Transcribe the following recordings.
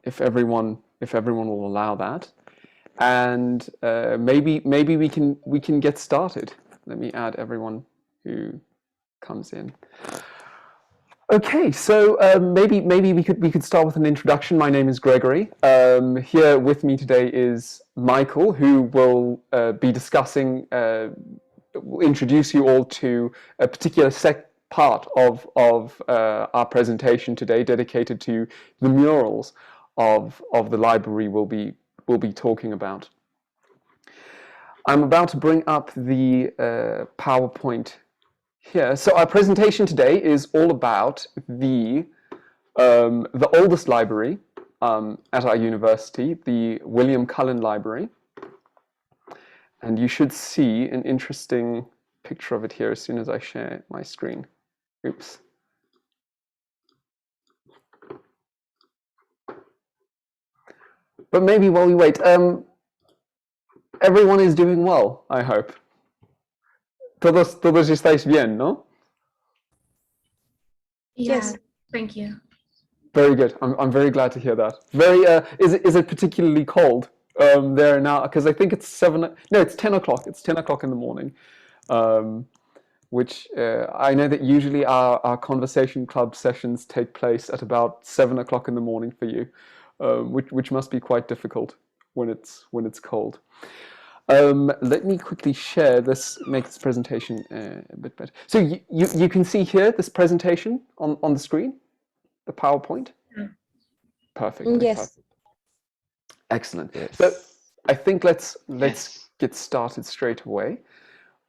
if everyone will allow that, and maybe we can get started. Let me add everyone who comes in. Okay, so maybe we could start with an introduction. My name is Gregory. Here with me today is Michael, who will be discussing, will introduce you all to a particular part of our presentation today, dedicated to the murals of the library we'll be talking about. I'm about to bring up the PowerPoint here. So our presentation today is all about the oldest library at our university, the William Cullen Library. And you should see an interesting picture of it here as soon as I share my screen. Oops. But maybe while we wait, everyone is doing well, I hope. Todos estáis bien, ¿no? Yes, thank you. Very good. I'm very glad to hear that. Very. Is it particularly cold there now? Because I think it's 7. No, it's 10 o'clock. It's 10 o'clock in the morning, which I know that usually our conversation club sessions take place at about 7 o'clock in the morning for you, which must be quite difficult when it's cold. Let me quickly share this, make this presentation a bit better. So you can see here this presentation on the screen, the PowerPoint. Perfect. Yes. Perfect. Excellent. Yes. So I think let's get started straight away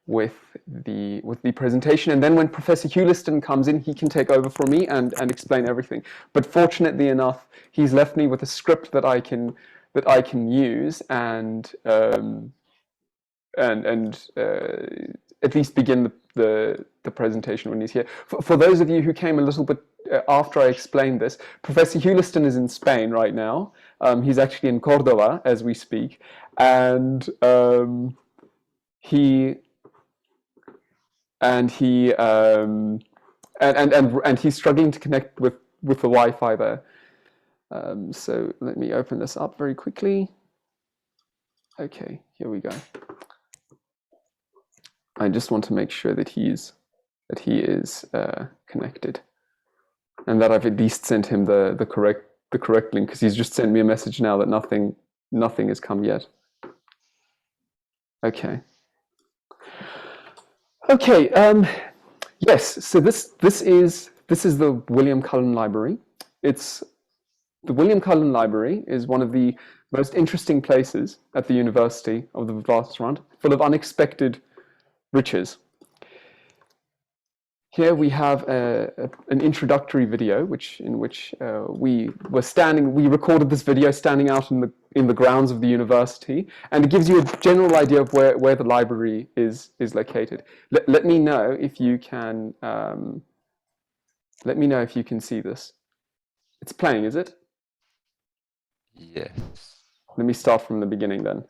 with the presentation, and then when Professor Hewliston comes in, he can take over for me and explain everything. But fortunately enough, he's left me with a script that I can use and at least begin the presentation when he's here. For those of you who came a little bit after I explained this, Professor Hewliston is in Spain right now. He's actually in Córdoba as we speak, and he's struggling to connect with the Wi-Fi there. So let me open this up very quickly. Okay, here we go. I just want to make sure that he is connected, and that I've at least sent him the correct link, because he's just sent me a message now that nothing has come yet. Okay. Yes. So this is the William Cullen Library. The William Cullen Library is one of the most interesting places at the University of the Witwatersrand, full of unexpected riches. Here we have an introductory video, in which we recorded this video standing out in the grounds of the university, and it gives you a general idea of where the library is located. Let me know if you can. Let me know if you can see this. It's playing, is it? Yes. Let me start from the beginning then.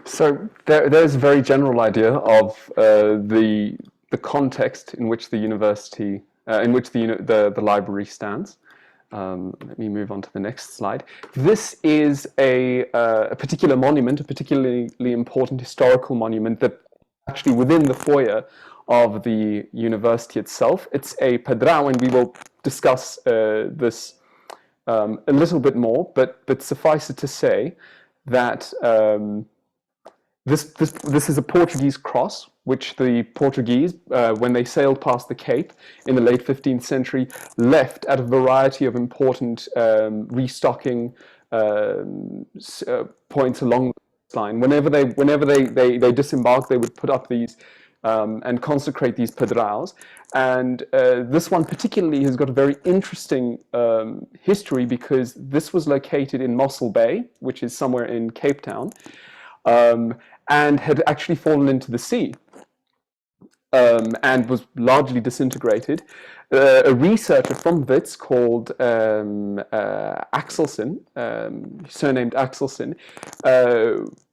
So there's a very general idea of the context in which the university, in which the library stands. Let me move on to the next slide. This is a particular monument, a particularly important historical monument that actually within the foyer of the university itself. It's a pedrao, and we will discuss this a little bit more, but suffice it to say that this is a Portuguese cross, which the Portuguese, when they sailed past the Cape in the late 15th century, left at a variety of important restocking points along the line. Whenever they disembarked, they would put up these and consecrate these pedraos. And this one particularly has got a very interesting history, because this was located in Mossel Bay, which is somewhere in Cape Town. And had actually fallen into the sea and was largely disintegrated. A researcher from Wits called Axelson, surnamed Axelson,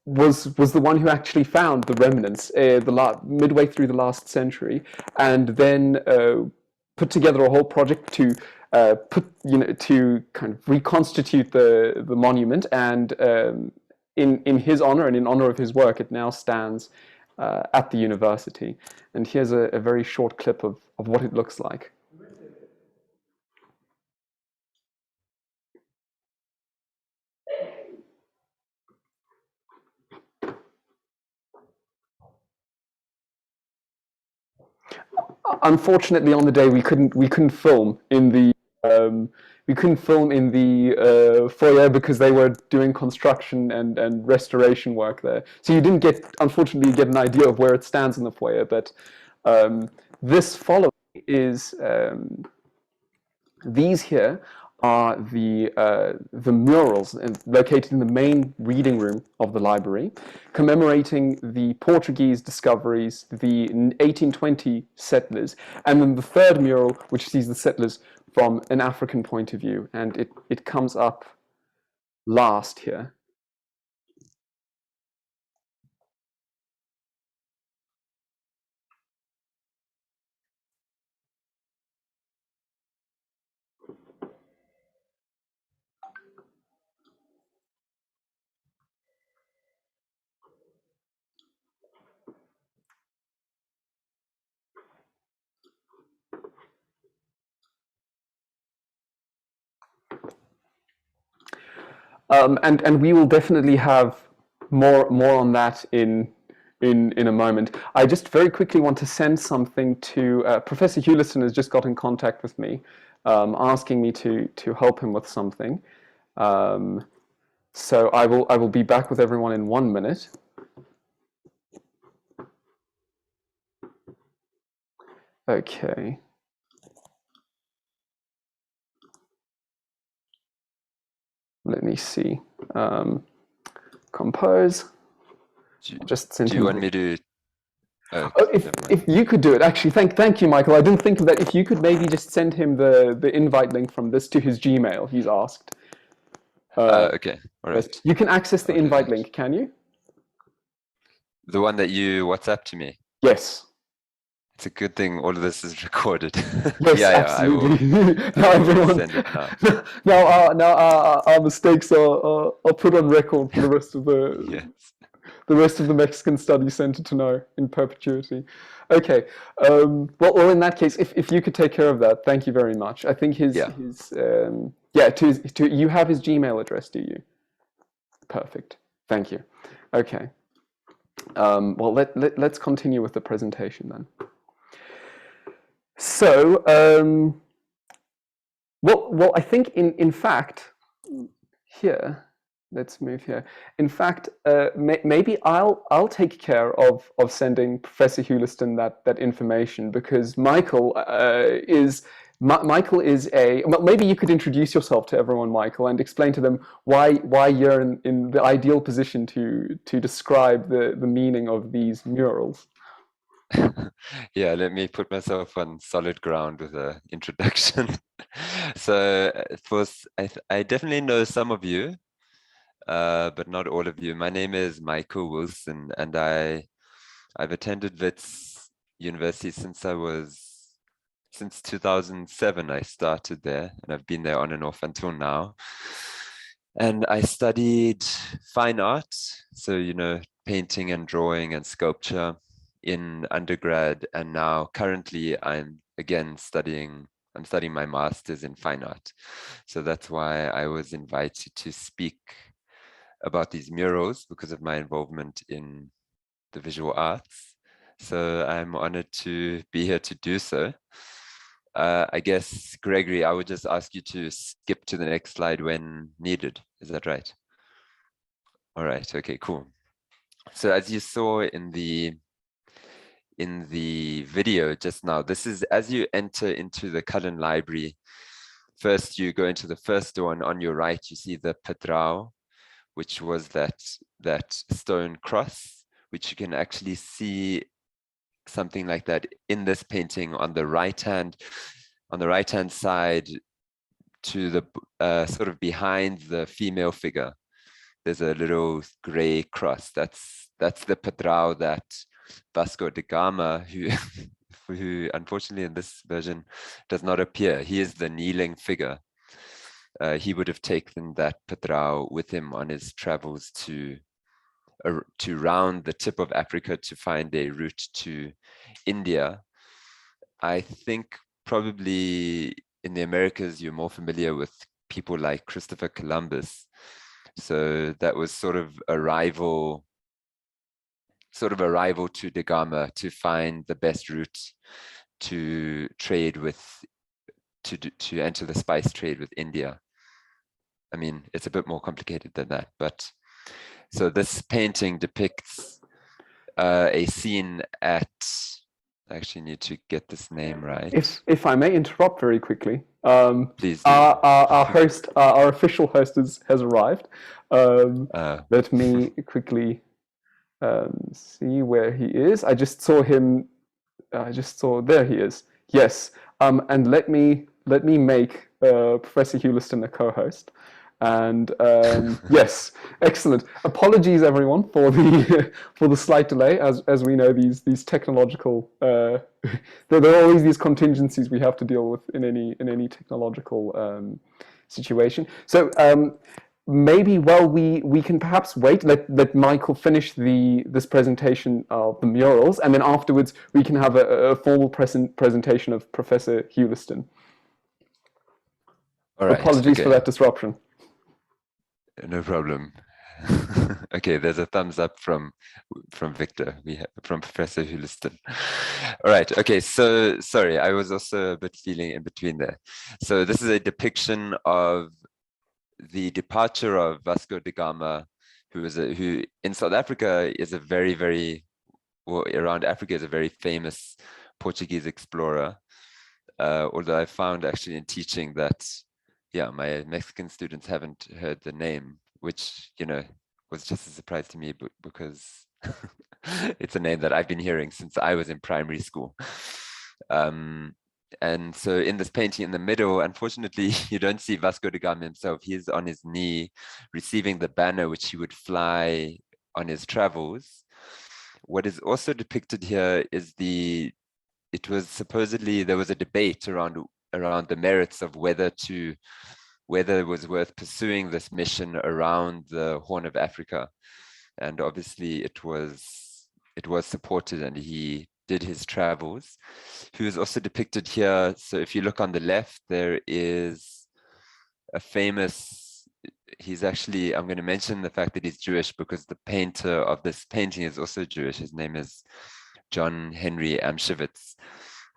was the one who actually found the remnants midway through the last century, and then put together a whole project to to kind of reconstitute the monument, and in his honor and in honor of his work, it now stands at the university. And here's a very short clip of what it looks like. Unfortunately, on the day we couldn't film in the foyer, because they were doing construction and restoration work there. So you didn't unfortunately get an idea of where it stands in the foyer. But this following is these here are the murals located in the main reading room of the library, commemorating the Portuguese discoveries, the 1820 settlers, and then the third mural, which sees the settlers from an African point of view, and it comes up last here. And we will definitely have more on that in a moment. I just very quickly want to send something to Professor Hewliston. Has just got in contact with me, asking me to help him with something. So I will be back with everyone in 1 minute. Okay. Let me see. Compose. Do you want me to? Oh, if you could do it, actually, thank you, Michael. I didn't think of that. If you could maybe just send him the invite link from this to his Gmail, he's asked. Okay, all right. You can access the invite link, can you? The one that you WhatsApp to me? Yes. It's a good thing all of this is recorded. Yes, absolutely. Now everyone, send it now. Our mistakes are put on record for the rest of the rest of the Mexican Studies Center to know in perpetuity. Okay. Well, in that case, if you could take care of that, thank you very much. I think you have his Gmail address, do you? Perfect. Thank you. Okay. Well, let's continue with the presentation then. So, well, I think in fact, here, let's move here. In fact, maybe I'll take care of sending Professor Hewliston that information, because Michael is a. Well, maybe you could introduce yourself to everyone, Michael, and explain to them why you're in the ideal position to describe the meaning of these murals. Yeah, let me put myself on solid ground with an introduction. So, I definitely know some of you. but not all of you. My name is Michael Wilson, and I've attended Wits University since 2007. I started there, and I've been there on and off until now. And I studied fine art, so painting and drawing and sculpture in undergrad, and now currently I'm studying my master's in fine art. So that's why I was invited to speak about these murals because of my involvement in the visual arts. So I'm honored to be here to do so. I guess, Gregory, I would just ask you to skip to the next slide when needed. Is that right? All right, okay, cool. So as you saw in the video just now, this is as you enter into the Cullen Library. First, you go into the first door, and on your right, you see the patrao, which was that stone cross, which you can actually see something like that in this painting on the right hand side, to the sort of behind the female figure. There's a little gray cross. That's the patrao that Vasco da Gama, who unfortunately in this version does not appear. He is the kneeling figure. He would have taken that patrao with him on his travels to round the tip of Africa to find a route to India. I think probably in the Americas, you're more familiar with people like Christopher Columbus. So that was sort of a rival to Da Gama to find the best route to trade with, to enter the spice trade with India. I mean, it's a bit more complicated than that, but so this painting depicts a scene at, I actually need to get this name right. If I may interrupt very quickly, Please do. Our host, our official host has arrived. Let me quickly see where he is. I just saw him. There he is. Yes. And let me make Professor Hewliston a co-host. And yes, excellent. Apologies, everyone, for the slight delay. As we know, these technological there are always these contingencies we have to deal with in any technological situation. So maybe we can perhaps wait. Let Michael finish this presentation of the murals, and then afterwards we can have a formal presentation of Professor Hewliston. All right. Apologies for that disruption. No problem. Okay, there's a thumbs up from Victor. From Professor Hewliston. All right. Okay. So sorry, I was also a bit feeling in between there. So this is a depiction of the departure of Vasco da Gama, who in South Africa is a around Africa is a very famous Portuguese explorer. Although I found actually in teaching that, yeah, my Mexican students haven't heard the name, which, was just a surprise to me, because it's a name that I've been hearing since I was in primary school. And so in this painting in the middle, unfortunately, you don't see Vasco da Gama himself. He's on his knee receiving the banner which he would fly on his travels. What is also depicted here is it was supposedly, there was a debate around the merits of whether it was worth pursuing this mission around the Horn of Africa. And obviously it was supported, and he did his travels. He was also depicted here. So if you look on the left, there is a famous, I'm going to mention the fact that he's Jewish because the painter of this painting is also Jewish. His name is John Henry Amschewitz.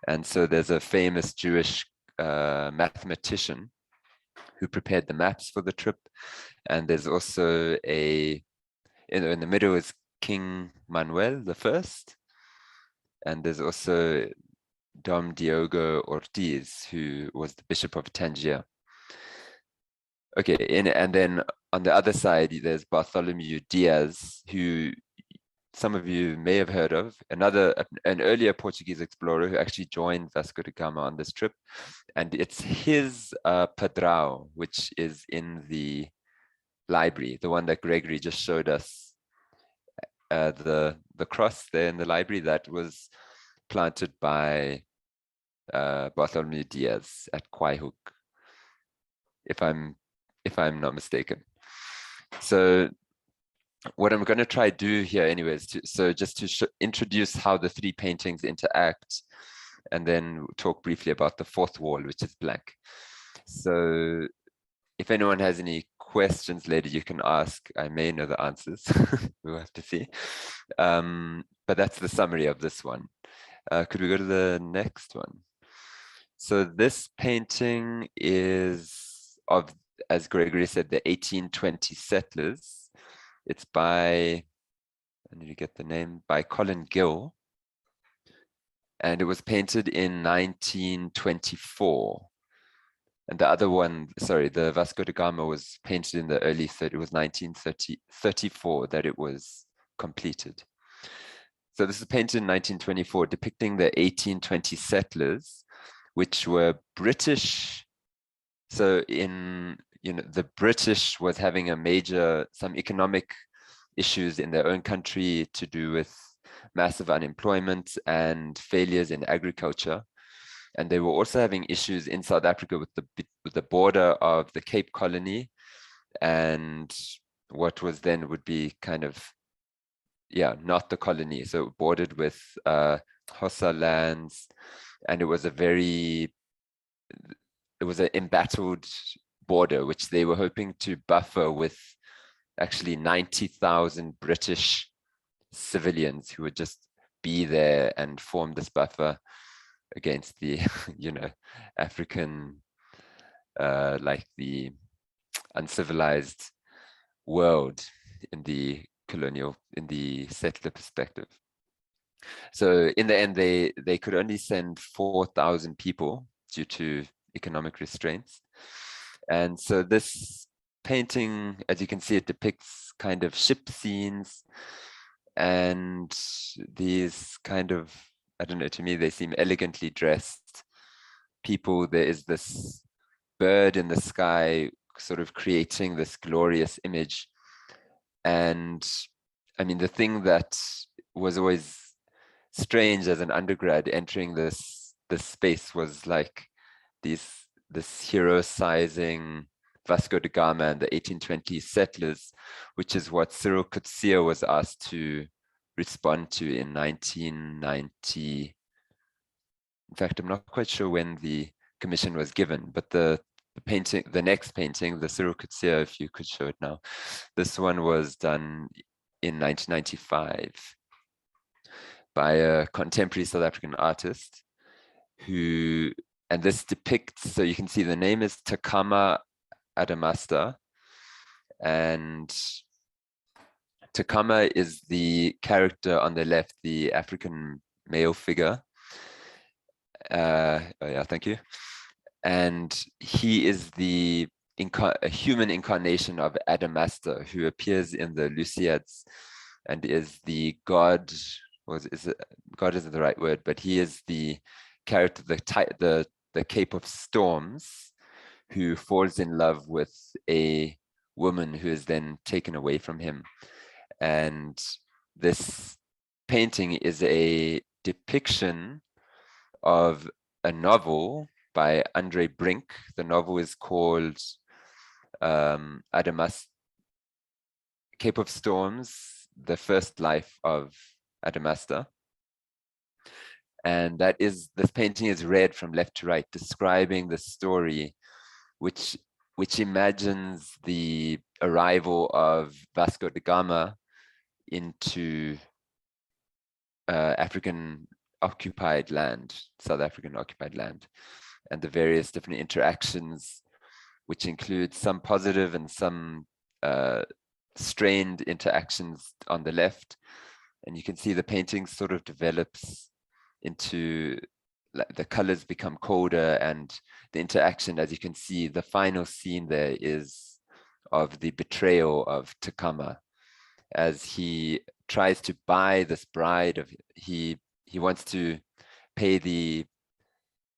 And so there's a famous Jewish mathematician who prepared the maps for the trip. And there's also in the middle is King Manuel I. And there's also Dom Diogo Ortiz, who was the Bishop of Tangier. Okay, and then on the other side, there's Bartholomew Diaz, who some of you may have heard of, an earlier Portuguese explorer who actually joined Vasco da Gama on this trip. And it's his patrao, which is in the library, the one that Gregory just showed us, the cross there in the library that was planted by Bartholomew Diaz at Quaihook, if I'm not mistaken. So what I'm going to try to do here anyways, just to introduce how the three paintings interact, and then talk briefly about the fourth wall, which is blank. So if anyone has any questions later, you can ask. I may know the answers. We'll have to see. But that's the summary of this one. Could we go to the next one? So this painting is of, as Gregory said, the 1820 settlers. It's by, I need to get the name, by Cullen Gill. And it was painted in 1924. And the other one, sorry, the Vasco da Gama was painted in the early 30s. It was 1934 that it was completed. So this is painted in 1924, depicting the 1820 settlers, which were British. So the British was having some economic issues in their own country to do with massive unemployment and failures in agriculture. And they were also having issues in South Africa with the border of the Cape Colony and what was then would be kind of, not the colony. So bordered with Xhosa lands, and it was an embattled border, which they were hoping to buffer with actually 90,000 British civilians who would just be there and form this buffer against the, African, like the uncivilized world in the settler perspective. So in the end, they could only send 4,000 people due to economic restraints. And so this painting, as you can see, it depicts kind of ship scenes and these kind of, I don't know, to me, they seem elegantly dressed people. There is this bird in the sky sort of creating this glorious image. And I mean, the thing that was always strange as an undergrad entering this space was like this hero-sizing Vasco da Gama and the 1820s settlers, which is what Cyril Coetzee was asked to respond to in 1990. In fact, I'm not quite sure when the commission was given, but the next painting, the Cyril Coetzee, if you could show it now, this one was done in 1995 by a contemporary South African artist who, and this depicts, so you can see the name is Takama Adamasta, and Takama is the character on the left, the African male figure. Oh yeah, thank you. And he is a human incarnation of Adamasta, who appears in the Lusiads and is the god. God isn't the right word, but he is the character, the Cape of Storms, who falls in love with a woman who is then taken away from him. And this painting is a depiction of a novel by Andre Brink. The novel is called Cape of Storms, The First Life of Adamasta. And this painting is read from left to right, describing the story, which imagines the arrival of Vasco da Gama into African occupied land, South African occupied land, and the various different interactions, which include some positive and some strained interactions on the left. And you can see the painting sort of develops into, the colors become colder, and the interaction, as you can see, the final scene there is of the betrayal of Takama as he tries to buy this bride of, he wants to pay the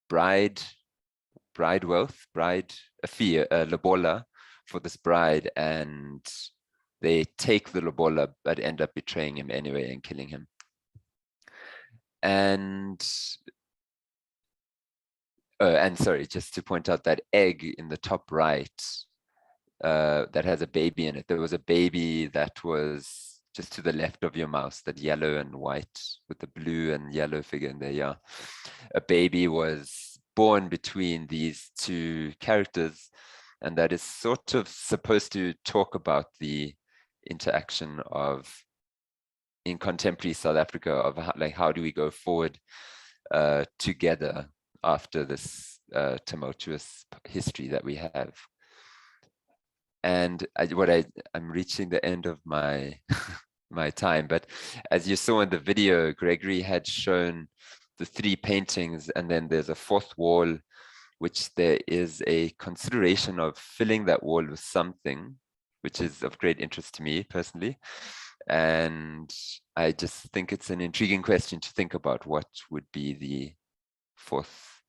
bride a fee, a lobola, for this bride, and they take the lobola but end up betraying him anyway and killing him. And sorry, just to point out that egg in the top right that has a baby in it. There was a baby that was just to the left of your mouse, that yellow and white with the blue and yellow figure in there. Yeah, a baby was born between these two characters, and that is sort of supposed to talk about the interaction of, in contemporary South Africa, of how do we go forward together after this tumultuous history that we have. And I'm reaching the end of my my time, but as you saw in the video, Gregory had shown the 3 paintings, and then there's a 4th wall, which there is a consideration of filling that wall with something, which is of great interest to me personally. And I just think it's an intriguing question to think about. What would be the 4th,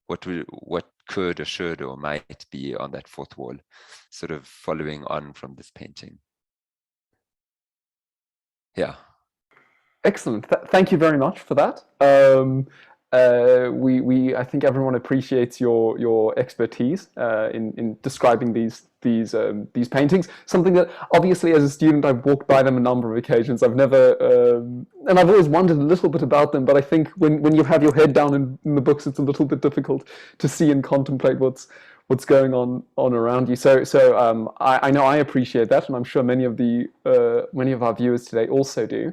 what could or should or might be on that 4th wall, sort of following on from this painting. Yeah. Excellent. Thank you very much for that. I think everyone appreciates your expertise in describing these paintings. Something that obviously, as a student, I've walked by them a number of occasions. I've never, and I've always wondered a little bit about them. But I think when you have your head down in the books, it's a little bit difficult to see and contemplate what's going on around you. So I know I appreciate that, and I'm sure many of our viewers today also do.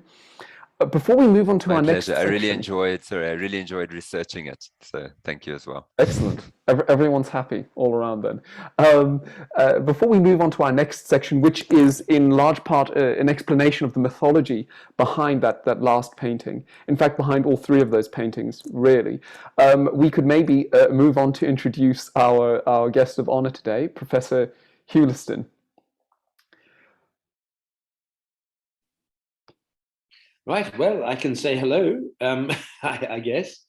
Before we move on to our next section, I really enjoyed researching it. So thank you as well. Excellent. Everyone's happy all around then. Before we move on to our next section, which is in large part an explanation of the mythology behind that last painting, in fact, behind all 3 of those paintings, really, we could maybe move on to introduce our guest of honor today, Professor Hewliston. Right, well, I can say hello, I guess.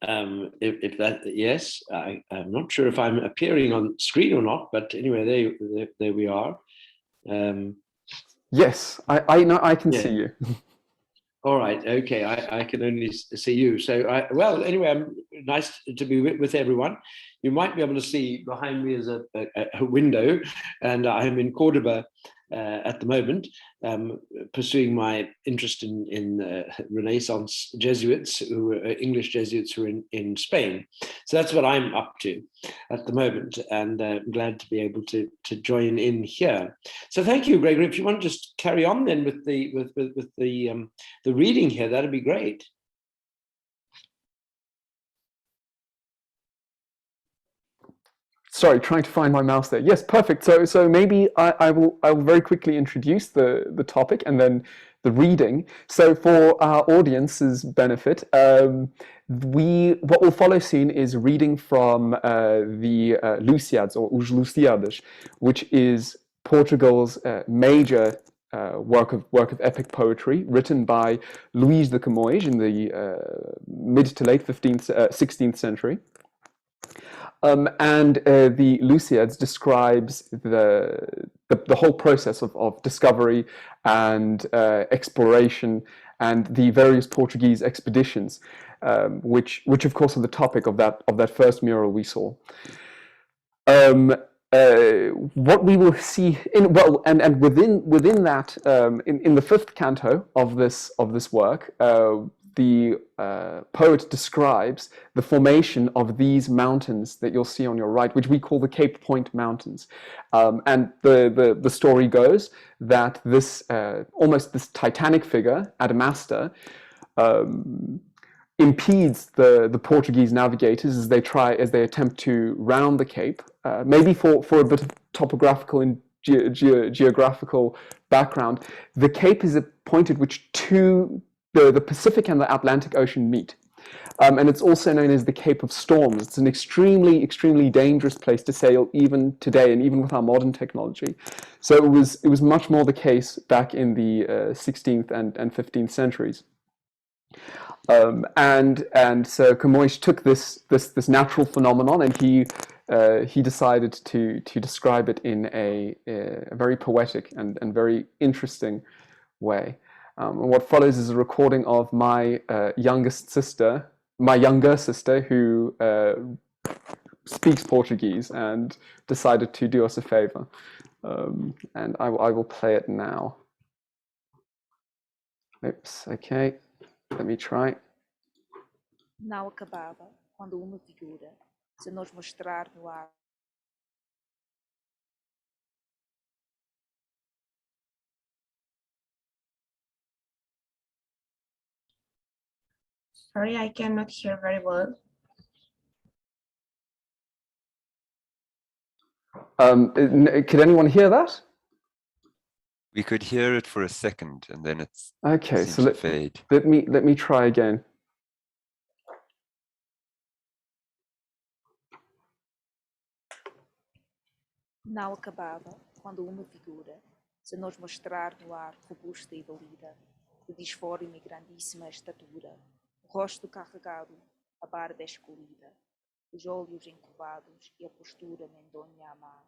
If that, yes, I'm not sure if I'm appearing on screen or not, but anyway, there we are. Yes, I know, I can see you. All right, okay, I can only see you. So, well, anyway, I'm nice to be with everyone. You might be able to see behind me is a window, and I'm in Cordoba at the moment, pursuing my interest in Renaissance Jesuits, who are English Jesuits who are in Spain. So that's what I'm up to at the moment, and I'm glad to be able to join in here. So thank you, Gregory. If you want to just carry on then with the reading here, that'd be great. Sorry, trying to find my mouse there. Yes, perfect. So maybe I will very quickly introduce the topic and then the reading. So for our audience's benefit, what will follow soon is reading from the Lusíads, or Os Lusíadas, which is Portugal's major work of epic poetry, written by Luís de Camões in the mid to late 16th century. And the Lusíads describes the whole process of discovery and exploration and the various Portuguese expeditions, which of course are the topic of that first mural we saw. What we will see and within that, in the 5th canto of this work, the poet describes the formation of these mountains that you'll see on your right, which we call the Cape Point Mountains. And the story goes that this almost this titanic figure, Adamastor, impedes the Portuguese navigators as they attempt to round the Cape, maybe for a bit of topographical and geographical background. The Cape is a point at which the Pacific and the Atlantic Ocean meet. And it's also known as the Cape of Storms. It's an extremely, extremely dangerous place to sail even today, and even with our modern technology. So it was much more the case back in the 16th and 15th centuries. And so Camões took this natural phenomenon, and he decided to describe it in a very poetic and very interesting way. And what follows is a recording of my younger sister, who speaks Portuguese and decided to do us a favor. And I will play it now. Oops, okay, let me try. Não acabava quando uma figura se nos mostrar no ar. Sorry, I cannot hear very well. Could anyone hear that? We could hear it for a second, and then it's Okay, seems so to fade. let me try again. Não acabava quando uma figura se nos mostrar no ar robusta e valida, de disforme e grandíssima estatura, o rosto carregado, a barba escolhida, os olhos encurvados e a postura mendonha à má,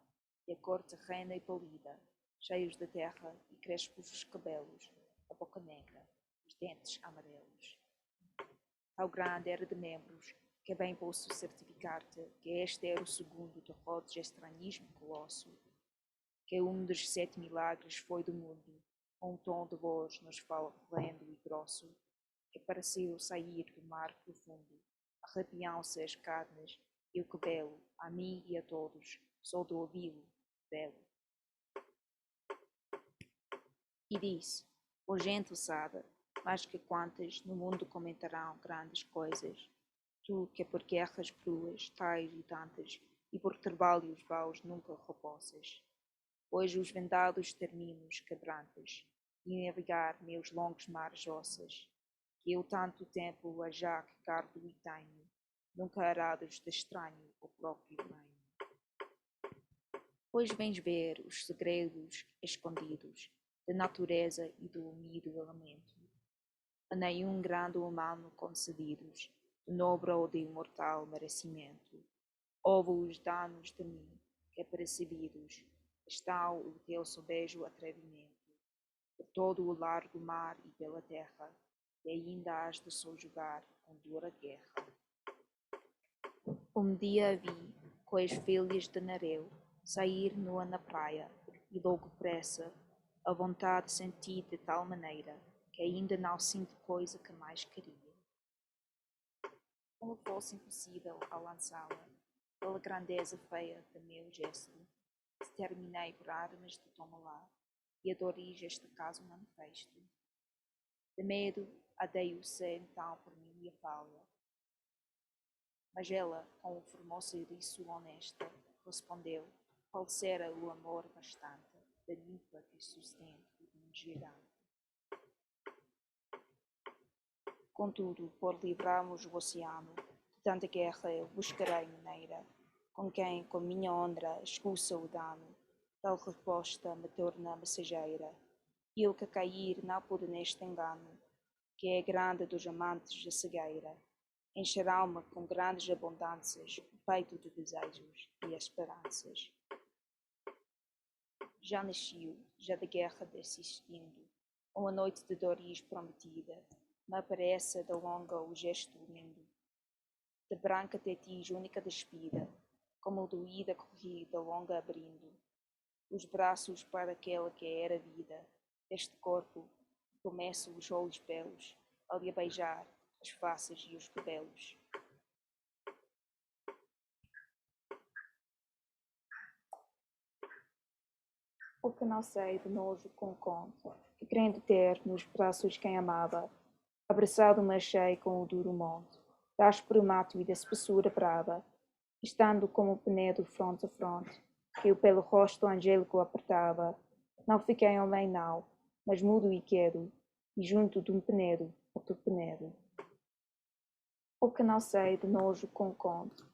e a cor terrena e pálida, cheios de terra e crespos os cabelos, a boca negra, os dentes amarelos. Tal grande era de membros, que bem posso certificar-te que este era o segundo de rodes estranhismo colosso, que dos 7 milagres foi do mundo, com um tom de voz nos falando e grosso, que pareceu sair do mar profundo, arrepiam-se as carnes e o cabelo, a mim e a todos, só do ouvi-lo, belo. E disse, ó gente ousada, mais que quantas no mundo comentarão grandes coisas, tu que por guerras cruas, tais e tantas, e por trabalhos vaus nunca repousas. Hoje os vendados terminos quebrantas, e navegar meus longos mares ossas, que eu tanto tempo a já que cargo e tenho, nunca arados de estranho o próprio reino. Pois vens ver os segredos escondidos da natureza e do unido elemento, a nenhum grande humano concedidos, de nobre ou de imortal merecimento. Houve os danos de mim, que apercebidos estão o teu sobejo atrevimento, por todo o largo mar e pela terra, e ainda has de subjugar com dura guerra. Dia vi, com as filhas de Nereu, sair nua na praia, e logo pressa, a vontade senti de tal maneira, que ainda não sinto coisa que mais queria. Como fosse impossível alcançá-la, pela grandeza feia de meu gesto, se terminei por armas de toma lá, e adorige este caso manifesto. De medo, adei-o-se então por mim a fala. Mas ela, com o formoso eriço honesta, respondeu, falecera o amor bastante, da ninfa que sustento de um gigante. Contudo, por livrarmos o oceano, de tanta guerra eu buscarei maneira, com quem, com minha honra, escuça o dano, tal resposta me torna mensageira. Eu que cair não pude neste engano, que é grande dos amantes a cegueira, encherão-me com grandes abundâncias o peito de desejos e esperanças. Já nasciu, já de guerra desistindo, uma noite de dores prometida, me aparece de longa o gesto lindo, de branca tetis única despida, como doída corri de longa abrindo, os braços para aquela que era vida, deste corpo, começo os olhos belos, a lhe beijar as faces e os cabelos. O que não sei de nojo com conto, que querendo ter nos braços quem amava, abraçado me achei com o duro monte, da áspero mato e da espessura brava, estando como penedo fronte a fronte, que eu pelo rosto angélico apertava, não fiquei homem não, mas mudo e quedo, e junto de um penedo, outro penedo. O que não sei de nojo com conto.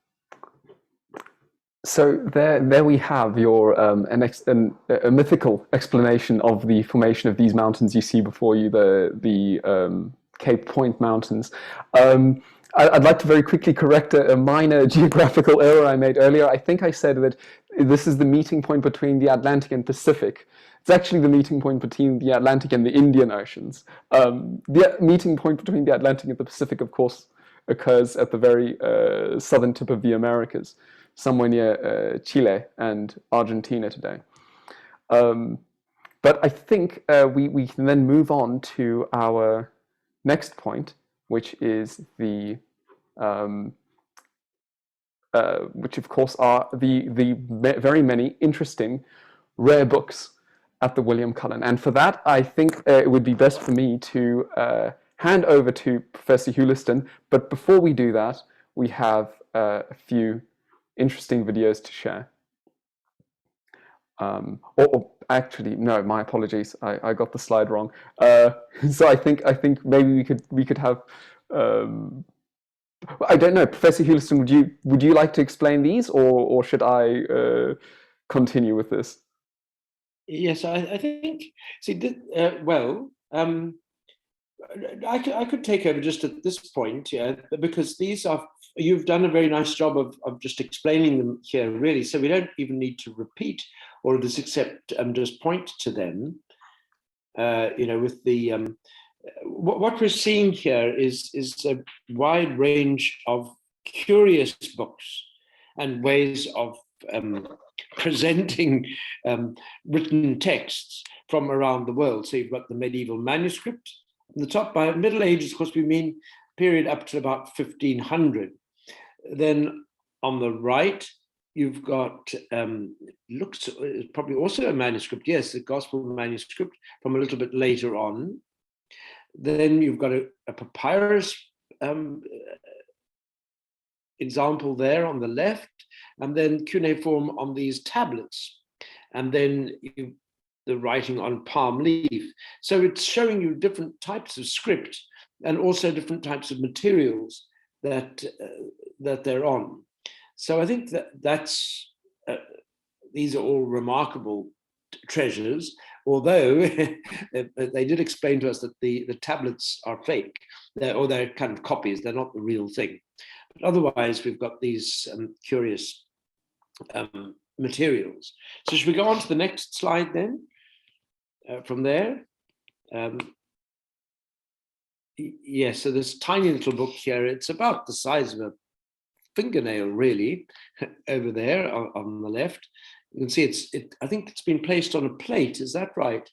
So there we have your a mythical explanation of the formation of these mountains you see before you, the Cape Point Mountains. I'd like to very quickly correct a minor geographical error I made earlier. I think I said that this is the meeting point between the Atlantic and Pacific. It's actually the meeting point between the Atlantic and the Indian Oceans. The meeting point between the Atlantic and the Pacific, of course, occurs at the very southern tip of the Americas, somewhere near Chile and Argentina today. But I think we can then move on to our next point, which is the which of course are the very many interesting rare books at the William Cullen. And for that, I think it would be best for me to hand over to Professor Hewliston. But before we do that, we have a few interesting videos to share. Or actually, no, my apologies. I got the slide wrong. So I think maybe we could have. I don't know, Professor Hewliston. Would you like to explain these, or should I continue with this? Yes, I think. See, well, I could take over just at this point, yeah, because these are, you've done a very nice job of just explaining them here, really. So we don't even need to repeat all of this, except just point to them. You know, with the what we're seeing here is a wide range of curious books and ways of presenting written texts from around the world. So you've got the medieval manuscript. On the top, by Middle Ages, of course, we mean period up to about 1500. Then on the right, you've got, looks probably also a manuscript, yes, the Gospel manuscript from a little bit later on. Then you've got a papyrus example there on the left, and then cuneiform on these tablets, and then the writing on palm leaf. So it's showing you different types of script and also different types of materials that they're on. So I think that's these are all remarkable treasures, although they did explain to us that the tablets are fake, or they're kind of copies, they're not the real thing. But otherwise, we've got these curious materials. So should we go on to the next slide then? From there? Yes, so this tiny little book here, it's about the size of a fingernail, really, over there on the left. You can see I think it's been placed on a plate, is that right?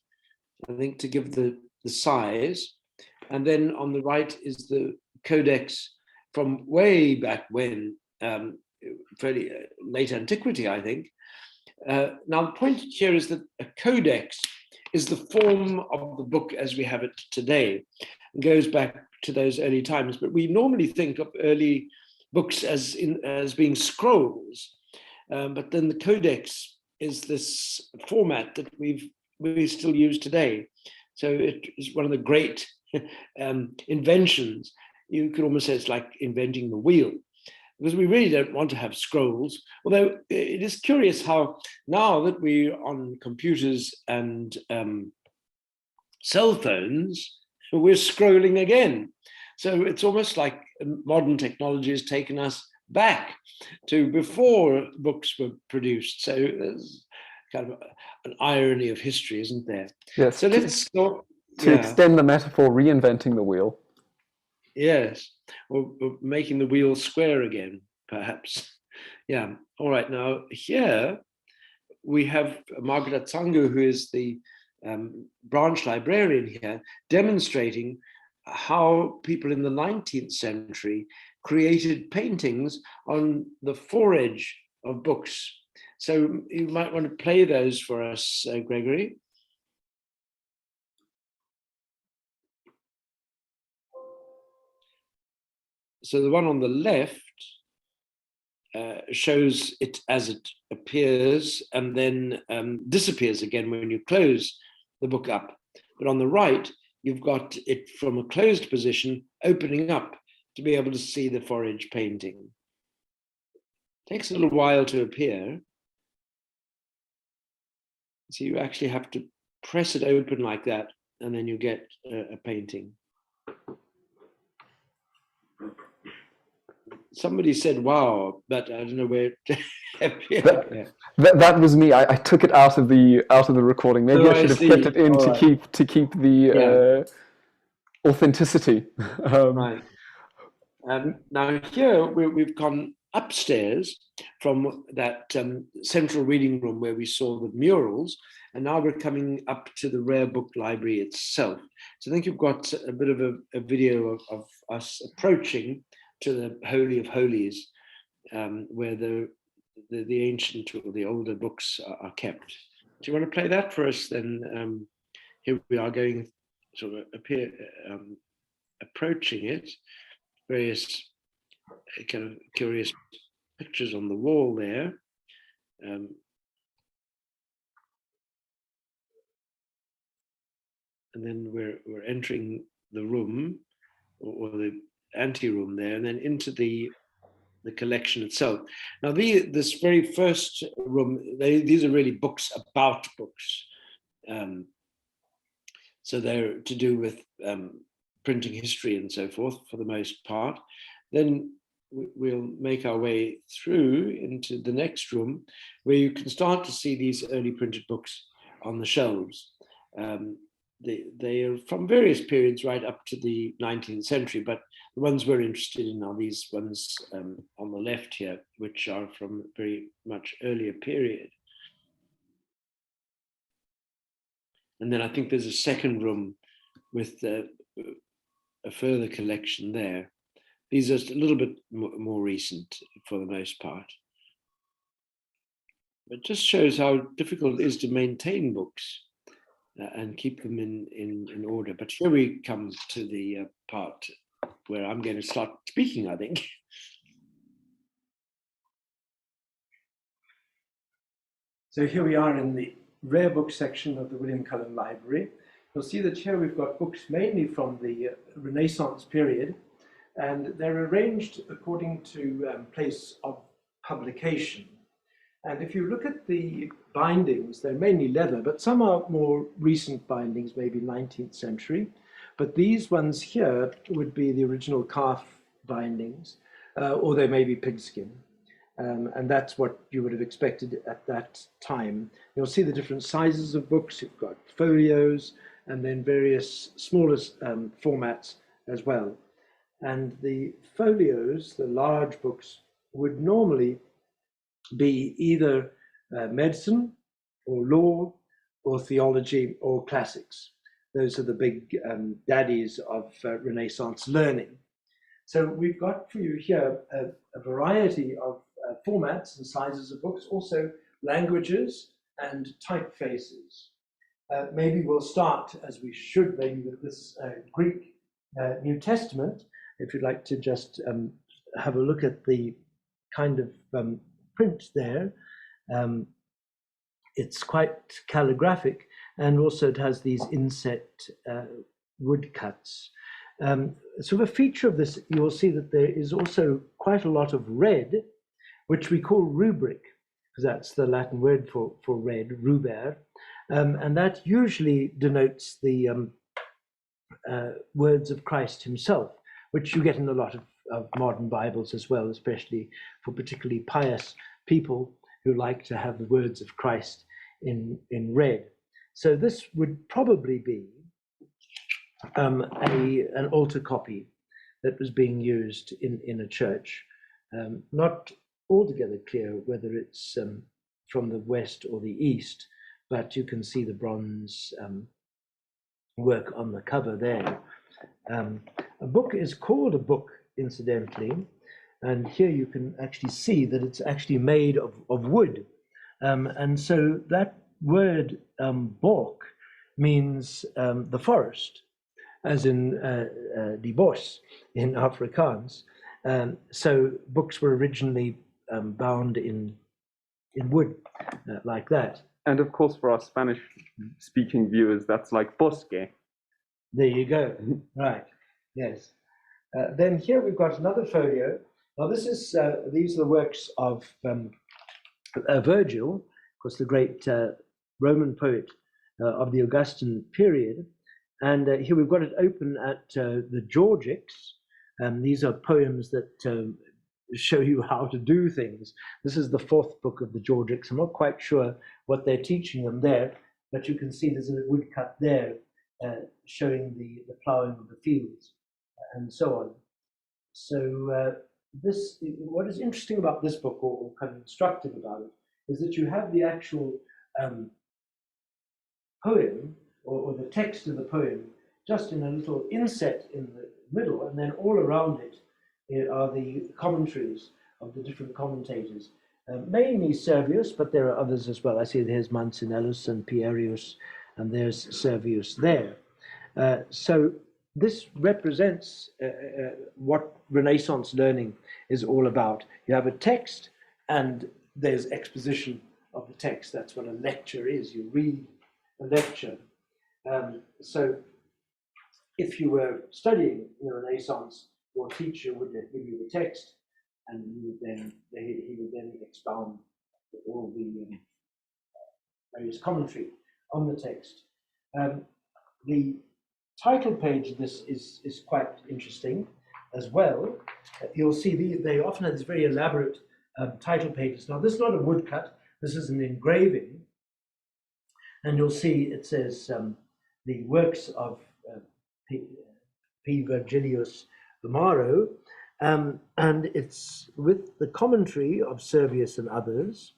I think to give the size. And then on the right is the codex from way back when, fairly late antiquity, I think. Now the point here is that a codex is the form of the book as we have it today. It goes back to those early times, but we normally think of early books as being scrolls. But then the codex is this format that we still use today. So it is one of the great inventions. You could almost say it's like inventing the wheel, because we really don't want to have scrolls. Although it is curious how now that we're on computers and cell phones, we're scrolling again. So it's almost like modern technology has taken us back to before books were produced. So there's kind of an irony of history, isn't there? Yes. So let's go. To extend the metaphor, reinventing the wheel. Yes, or making the wheel square again, perhaps. Yeah. All right. Now here we have Margaret Atsangu, who is the branch librarian here, demonstrating how people in the 19th century created paintings on the foredge of books. So you might want to play those for us, Gregory. So the one on the left shows it as it appears and then disappears again when you close the book up. But on the right, you've got it from a closed position, opening up to be able to see the forage painting. It takes a little while to appear. So you actually have to press it open like that, and then you get a painting. Somebody said, wow, but I don't know where it appeared. That was me. I took it out of the recording. Maybe Oh, I should have see. kept it in All to right. keep the authenticity. Right. Now here we've gone upstairs from that central reading room where we saw the murals, and now we're coming up to the rare book library itself. So I think you've got a bit of a video of us approaching to the Holy of Holies, where the ancient or the older books are kept. Do you want to play that for us then? Here we are going sort of approaching it. Various kind of curious pictures on the wall there. And then we're entering the room or the ante-room there, and then into the collection itself. Now, this very first room, these are really books about books. So they're to do with printing history and so forth for the most part. Then we'll make our way through into the next room where you can start to see these early printed books on the shelves. They are from various periods right up to the 19th century, but the ones we're interested in are these ones on the left here, which are from a very much earlier period. And then I think there's a second room with a further collection there. These are a little bit more recent for the most part. It just shows how difficult it is to maintain books and keep them in order. But here we come to the part where I'm going to start speaking, I think. So here we are in the rare book section of the William Cullen Library. You'll see that here we've got books mainly from the Renaissance period, and they're arranged according to place of publication. And if you look at the bindings, they're mainly leather, but some are more recent bindings, maybe 19th century. But these ones here would be the original calf bindings, or they may be pigskin. And that's what you would have expected at that time. You'll see the different sizes of books. You've got folios and then various smaller formats as well. And the folios, the large books, would normally be either medicine or law or theology or classics. Those are the big daddies of Renaissance learning. So we've got for you here a variety of formats and sizes of books, also languages and typefaces. Maybe we'll start, as we should, maybe with this Greek New Testament. If you'd like to just have a look at the kind of print there. It's quite calligraphic, and also it has these inset woodcuts. Sort of a feature of this, you'll see that there is also quite a lot of red, which we call rubric, because that's the Latin word for red, ruber, and that usually denotes the words of Christ himself, which you get in a lot of modern Bibles as well, especially for particularly pious people who like to have the words of Christ in red. So this would probably be an altar copy that was being used in a church. Not altogether clear whether it's from the west or the east, but you can see the bronze work on the cover there. A book is called a book, incidentally, and here you can actually see that it's actually made of wood. And so that word bok means the forest, as in die bos in Afrikaans. So books were originally bound in wood like that. And of course, for our Spanish-speaking viewers, that's like bosque. There you go. Right. Yes. Then here we've got another folio. Now this is these are the works of Virgil, of course, the great Roman poet of the Augustan period. And here we've got it open at the Georgics, These are poems that show you how to do things. This is the fourth book of the Georgics. I'm not quite sure what they're teaching them there, but you can see there's a woodcut there showing the ploughing of the fields and so on. So what is interesting about this book, or kind of instructive about it, is that you have the actual poem or the text of the poem just in a little inset in the middle, and then all around it are the commentaries of the different commentators, mainly Servius, but there are others as well. I see there's Mancinellus and Pierius, and there's Servius there. So this represents what Renaissance learning is all about. You have a text, and there's exposition of the text. That's what a lecture is. You read a lecture. So if you were studying in the Renaissance, your teacher would give you the text, and he would then expound all the various commentary on the text. The title page of this is quite interesting as well. You'll see they often have these very elaborate title pages. Now, this is not a woodcut, this is an engraving. And you'll see it says the works of P. Virgilius Amaro, and it's with the commentary of Servius and others,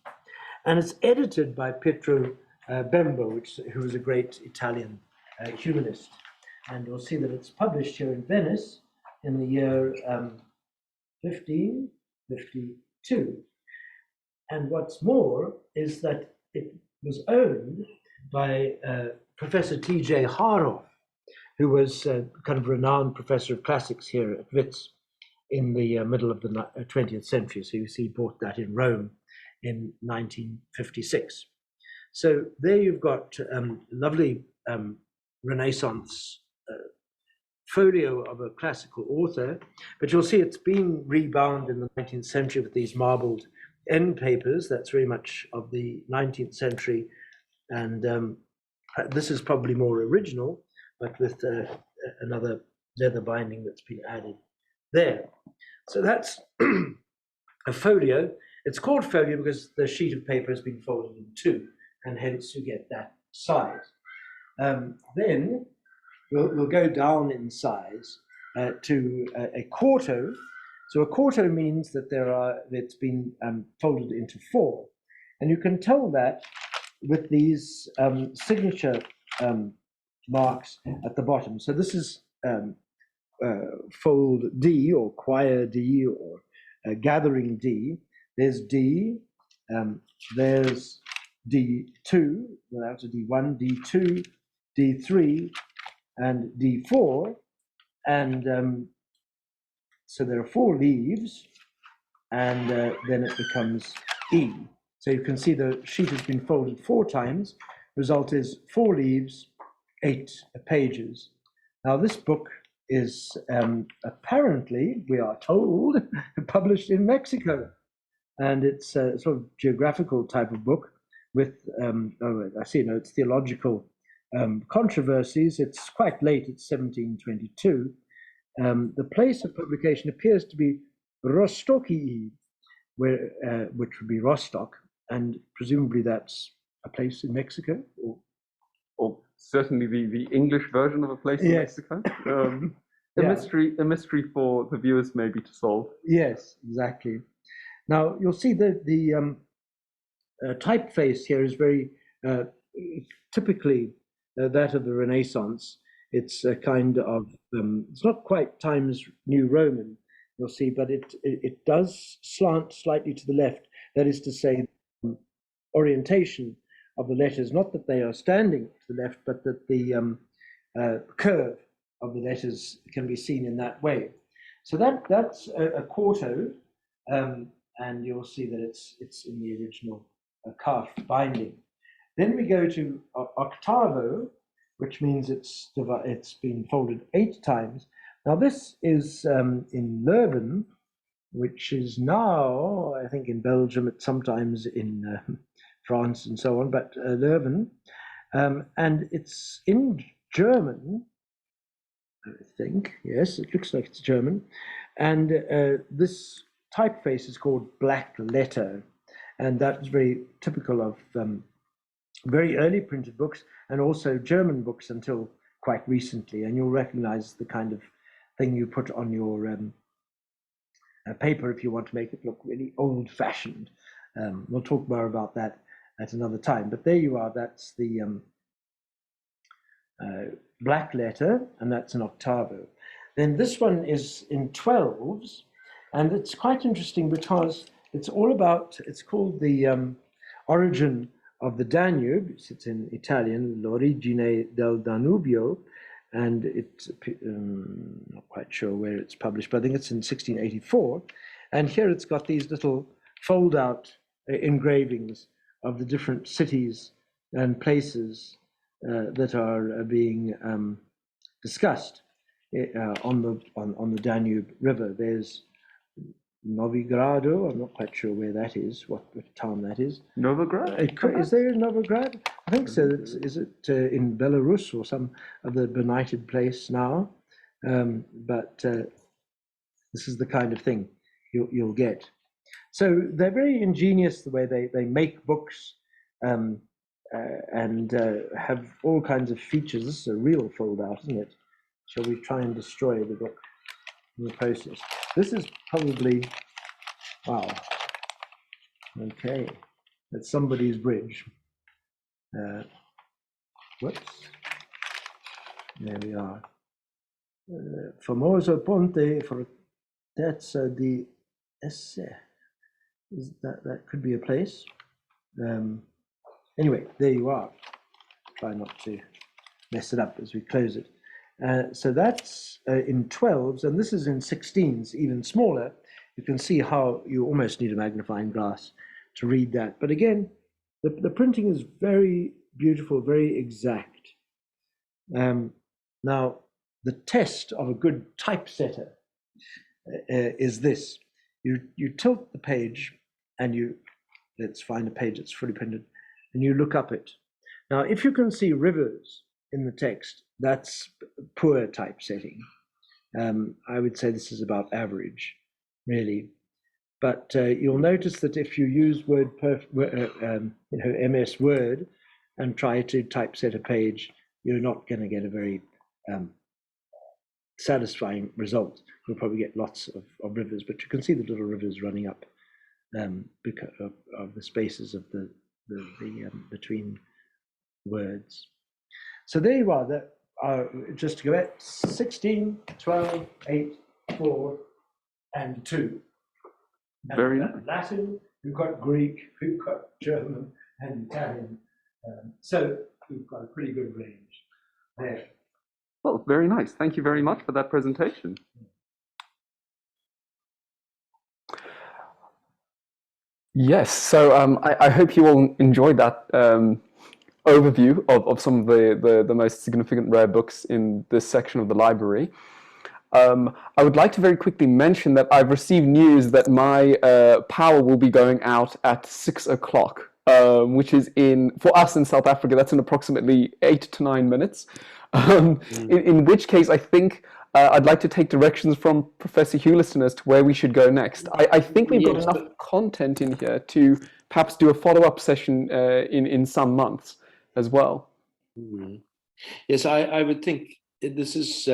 and it's edited by Pietro Bembo, who was a great Italian humanist. And you'll see that it's published here in Venice in the year 1552. And what's more is that it was owned by Professor T.J. Haroff, who was kind of renowned professor of classics here at Wits in the middle of the 20th century. So you see, he bought that in Rome in 1956. So there you've got lovely Renaissance folio of a classical author, but you'll see it's been rebound in the 19th century with these marbled end papers. That's very much of the 19th century, and this is probably more original, but with another leather binding that's been added there. So that's a folio. It's called folio because the sheet of paper has been folded in two, and hence you get that size. Then we'll go down in size to a quarto. So a quarto means that it's been folded into four, and you can tell that with these signature marks at the bottom. So this is fold D, or choir D, or gathering D. There's D, there's D2, that's a D1, D2, D3, and D4, and so there are four leaves, and then it becomes E. So you can see the sheet has been folded 4 times. Result is 4 leaves, 8 pages. Now this book is apparently, we are told, published in Mexico, and it's a sort of geographical type of book with, it's theological controversies. It's quite late, it's 1722. The place of publication appears to be Rostoki, which would be Rostock, and presumably that's a place in Mexico, or certainly the English version of a place in Mexico. A mystery for the viewers maybe to solve. Yes, exactly. Now you'll see that the typeface here is very typically that of the Renaissance. It's a kind of it's not quite Times New Roman, you'll see, but it does slant slightly to the left. That is to say, orientation of the letters, not that they are standing to the left, but that the curve of the letters can be seen in that way. So that's a quarto, and you'll see that it's in the original calf binding. Then we go to octavo, which means it's been folded 8 times. Now this is in Leuven, which is now, I think, in Belgium, it's sometimes in France and so on, but Leuven, and it's in German, I think. Yes, it looks like it's German. And this typeface is called black letter. And that's very typical of very early printed books and also German books until quite recently. And you'll recognize the kind of thing you put on your paper if you want to make it look really old-fashioned. We'll talk more about that at another time. But there you are. That's the black letter, and that's an octavo. Then this one is in 12s, and it's quite interesting because it's all about, it's called the origin of the Danube. It's in Italian, L'origine del Danubio, and it's not quite sure where it's published, but I think it's in 1684. And here it's got these little fold-out engravings of the different cities and places that are being discussed on the Danube River. There's Novigrado. I'm not quite sure where that is, what town that is. Novigrad? Is there a Novigrad? I think so. Is it in Belarus or some other benighted place now? But this is the kind of thing you'll get. So they're very ingenious the way they make books and have all kinds of features. This is a real fold out, isn't it? Shall we try and destroy the book in the process? This is probably, wow. Okay, that's somebody's bridge. Whoops. There we are. Famoso ponte fortezza di Esse. That could be a place. Anyway, there you are. Try not to mess it up as we close it. So that's in 12s, and this is in 16s, even smaller. You can see how you almost need a magnifying glass to read that. But again, the printing is very beautiful, very exact. Now, the test of a good typesetter is this. You tilt the page and let's find a page that's fully printed, and you look up it. Now, if you can see rivers in the text, that's poor typesetting. I would say this is about average, really. But you'll notice that if you use MS Word and try to typeset a page, you're not going to get a very satisfying result. You'll probably get lots of rivers, but you can see the little rivers running up because of the spaces of the between words. So there you are. That just to go back, 16, 12, 8, 4, and 2. And Very nice. Latin, we've got Greek, we've got German and Italian. So we've got a pretty good range there. Well, very nice. Thank you very much for that presentation. Yes, so I hope you all enjoyed that overview of some of the most significant rare books in this section of the library. I would like to very quickly mention that I've received news that my power will be going out at 6 o'clock, which is for us in South Africa, that's in approximately 8 to 9 minutes. In which case, I think I'd like to take directions from Professor Hewliston as to where we should go next. I think we've got enough content in here to perhaps do a follow-up session in some months as well. Yes, I would think this is,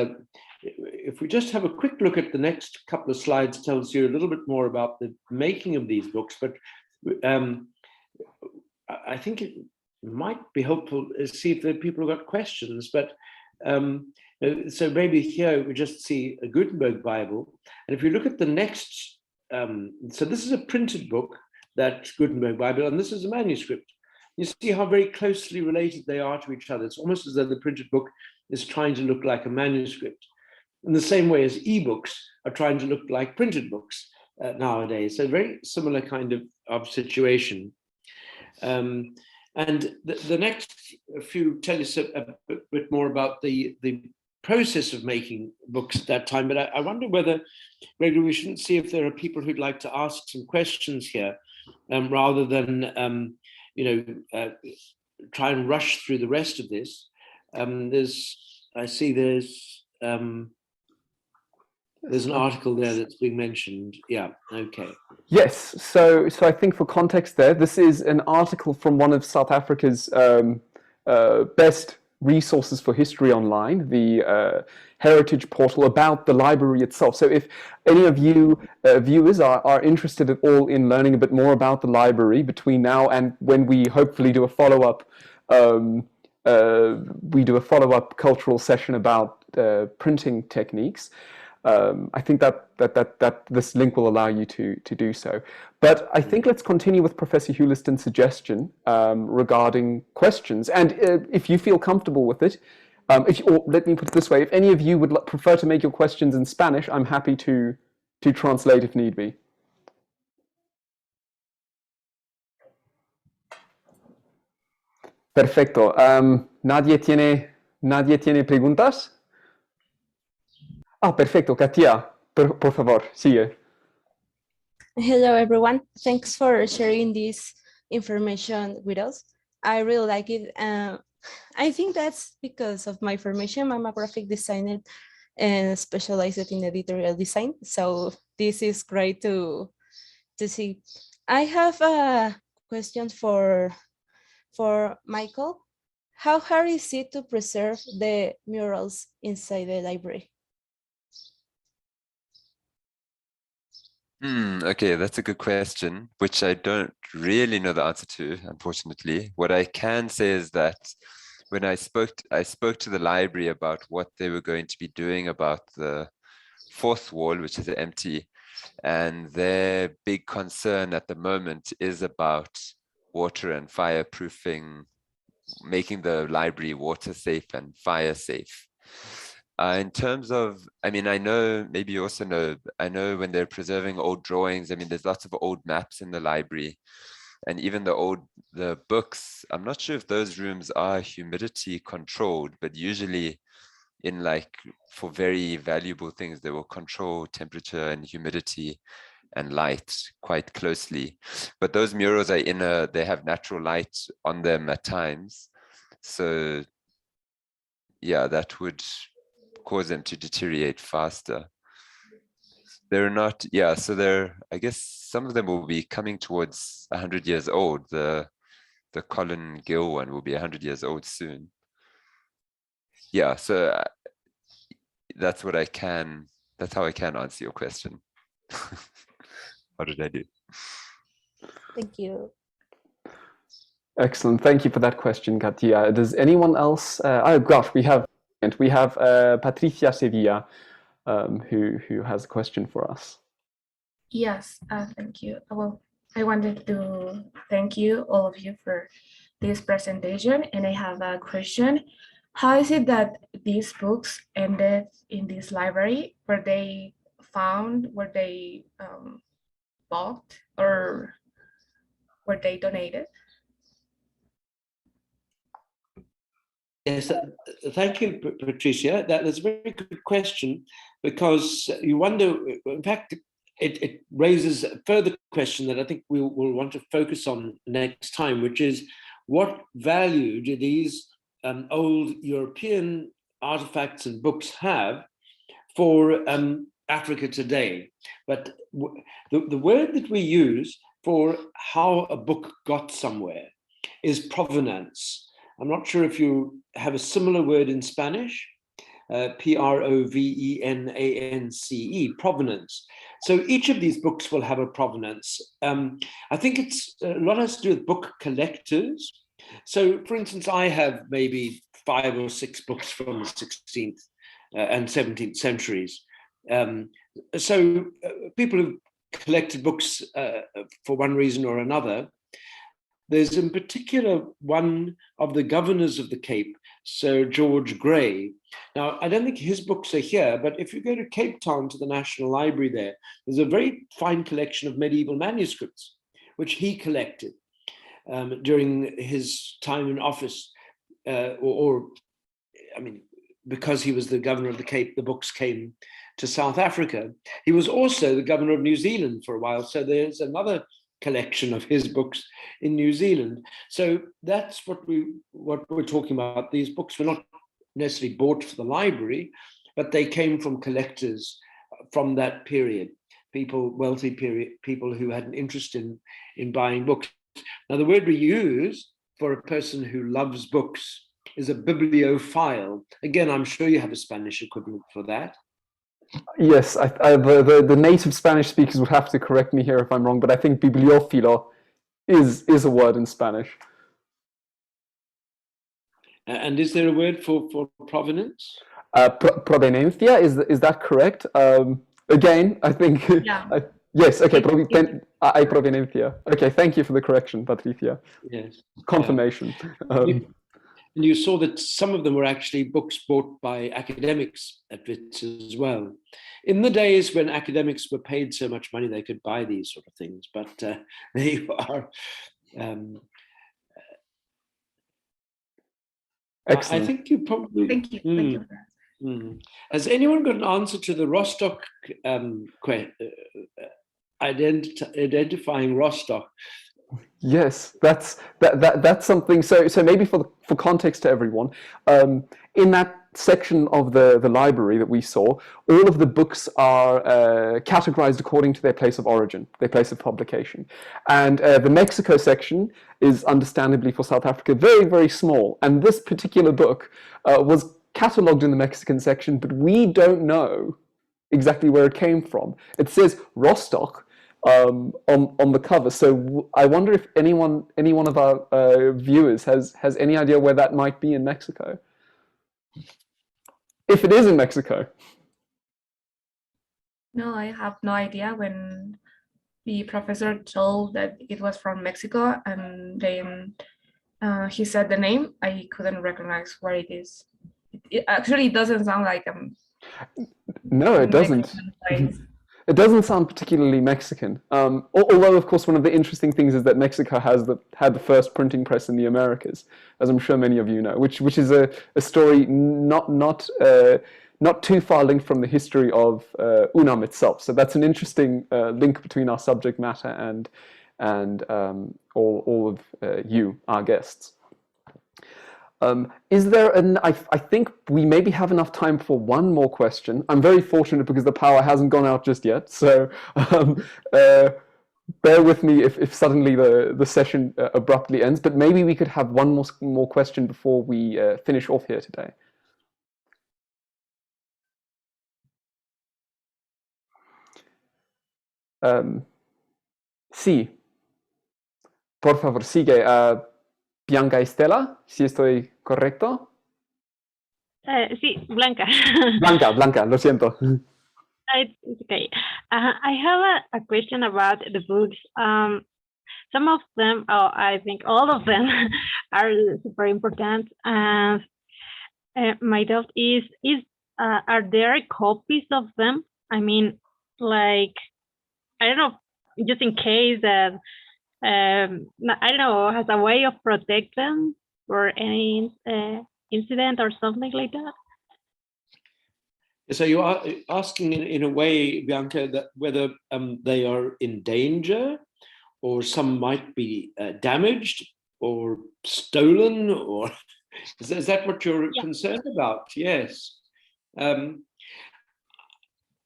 if we just have a quick look at the next couple of slides, tells you a little bit more about the making of these books, but I think it might be helpful to see if the people have got questions, but so maybe here we just see a Gutenberg Bible, and if you look at the next, so this is a printed book, that Gutenberg Bible, and this is a manuscript. You see how very closely related they are to each other. It's almost as though the printed book is trying to look like a manuscript, in the same way as ebooks are trying to look like printed books nowadays. So very similar kind of situation. And the next few tell us a bit more about the process of making books at that time. But I wonder whether, Gregory, we shouldn't see if there are people who'd like to ask some questions here, rather than try and rush through the rest of this. I see there's there's an article there that's being mentioned. Yeah, okay. Yes, so I think for context there, this is an article from one of South Africa's best resources for history online, the Heritage portal, about the library itself. So if any of you viewers are interested at all in learning a bit more about the library between now and when we hopefully do a follow-up cultural session about printing techniques, I think that this link will allow you to do so. But I think let's continue with Professor Huliston's suggestion regarding questions. And if you feel comfortable with it, or let me put it this way, if any of you would prefer to make your questions in Spanish, I'm happy to translate if need be. Perfecto. ¿Nadie tiene preguntas? Ah, perfecto. Katia, por favor, sigue. Hello, everyone. Thanks for sharing this information with us. I really like it. I think that's because of my formation. I'm a graphic designer and specialized in editorial design. So this is great to see. I have a question for Michael. How hard is it to preserve the murals inside the library? Okay, that's a good question, which I don't really know the answer to, unfortunately. What I can say is that when I spoke to the library about what they were going to be doing about the fourth wall, which is empty, and their big concern at the moment is about water and fireproofing, making the library water safe and fire safe. In terms of, I mean, I know, maybe you also know, I know when they're preserving old drawings, I mean, there's lots of old maps in the library, and even the books, I'm not sure if those rooms are humidity controlled, but usually in like, for very valuable things, they will control temperature and humidity and light quite closely. But those murals are they have natural light on them at times. So yeah, that would cause them to deteriorate faster. They're not, yeah, so I guess some of them will be coming towards 100 years old. The Cullen Gill one will be 100 years old soon. Yeah, so that's how I can answer your question. How did I do? Thank you. Excellent. Thank you for that question, Katia. Does anyone else? Oh gosh, we have Patricia Sevilla, who has a question for us. Yes, thank you. Well, I wanted to thank you, all of you, for this presentation, and I have a question. How is it that these books ended in this library? Were they found? Were they bought? Or were they donated? Yes, thank you, Patricia. That's a very good question, because you wonder, in fact, it raises a further question that I think we'll want to focus on next time, which is what value do these old European artifacts and books have for Africa today? But the word that we use for how a book got somewhere is provenance. I'm not sure if you have a similar word in Spanish, Provenance, provenance. So each of these books will have a provenance. I think it's a lot has to do with book collectors. So for instance, I have maybe 5 or 6 books from the 16th and 17th centuries. So people who collected books for one reason or another. There's in particular one of the governors of the Cape, Sir George Grey. Now, I don't think his books are here, but if you go to Cape Town to the National Library there's a very fine collection of medieval manuscripts, which he collected during his time in office, because he was the governor of the Cape, the books came to South Africa. He was also the governor of New Zealand for a while, so there's another collection of his books in New Zealand. So that's what we're talking about. These books were not necessarily bought for the library, but they came from collectors from that period, wealthy period, people who had an interest in buying books. Now, the word we use for a person who loves books is a bibliophile. Again, I'm sure you have a Spanish equivalent for that. Yes, the native Spanish speakers would have to correct me here if I'm wrong, but I think bibliófilo is a word in Spanish. And is there a word for provenance? Proveniencia, is that correct? Again, I think. Yeah. Yes, okay, Hay proveniencia. Okay, thank you for the correction, Patricia. Yes. Confirmation. And you saw that some of them were actually books bought by academics at Wits as well. In the days when academics were paid so much money, they could buy these sort of things. But there you are. Excellent. I think you probably. Thank you. Thank you for that. Has anyone got an answer to the Rostock identifying Rostock? Yes, that's something. So maybe for context to everyone, in that section of the library that we saw, all of the books are categorized according to their place of origin, their place of publication, and the Mexico section is understandably for South Africa very, very small. And this particular book was cataloged in the Mexican section, but we don't know exactly where it came from. It says Rostock on the cover. So I wonder if any one of our viewers has any idea where that might be in Mexico. If it is in Mexico. No, I have no idea. When the professor told that it was from Mexico and then he said the name, I couldn't recognize where it is. It actually doesn't sound like No, it doesn't. It doesn't sound particularly Mexican. Although, of course, one of the interesting things is that Mexico had the first printing press in the Americas, as I'm sure many of you know, which is a story not too far linked from the history of UNAM itself. So that's an interesting link between our subject matter and all of you, our guests. Is there I think we maybe have enough time for one more question. I'm very fortunate because the power hasn't gone out just yet, so bear with me if suddenly the session abruptly ends, but maybe we could have one more question before we finish off here today. Sí, por favor, sigue. Bianca Estela, si estoy correcto. Sí, Blanca. Blanca, lo siento. It's okay. I have a question about the books. Some of them, I think all of them, are super important. And my doubt is are there copies of them? I mean, like, I don't know, just in case that I don't know, has a way of protect them for any incident or something like that. So you are asking in a way, Bianca, that whether they are in danger, or some might be damaged or stolen, or is that what you're concerned about? Yes.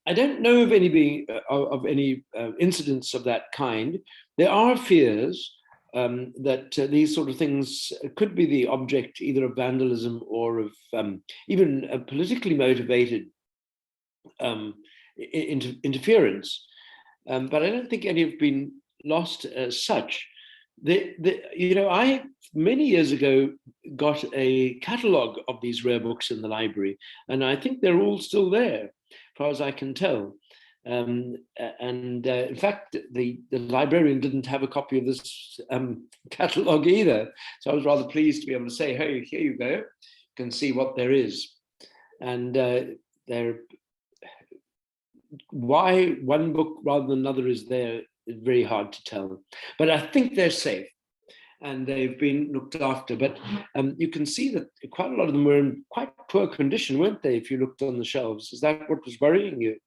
I don't know of any incidents of that kind. There are fears that these sort of things could be the object either of vandalism or of even a politically motivated interference. But I don't think any have been lost as such. I many years ago got a catalogue of these rare books in the library, and I think they're all still there, as far as I can tell. In fact, the librarian didn't have a copy of this catalogue either. So I was rather pleased to be able to say, hey, here you go. You can see what there is. And why one book rather than another is there is very hard to tell. But I think they're safe and they've been looked after. But you can see that quite a lot of them were in quite poor condition, weren't they, if you looked on the shelves? Is that what was worrying you?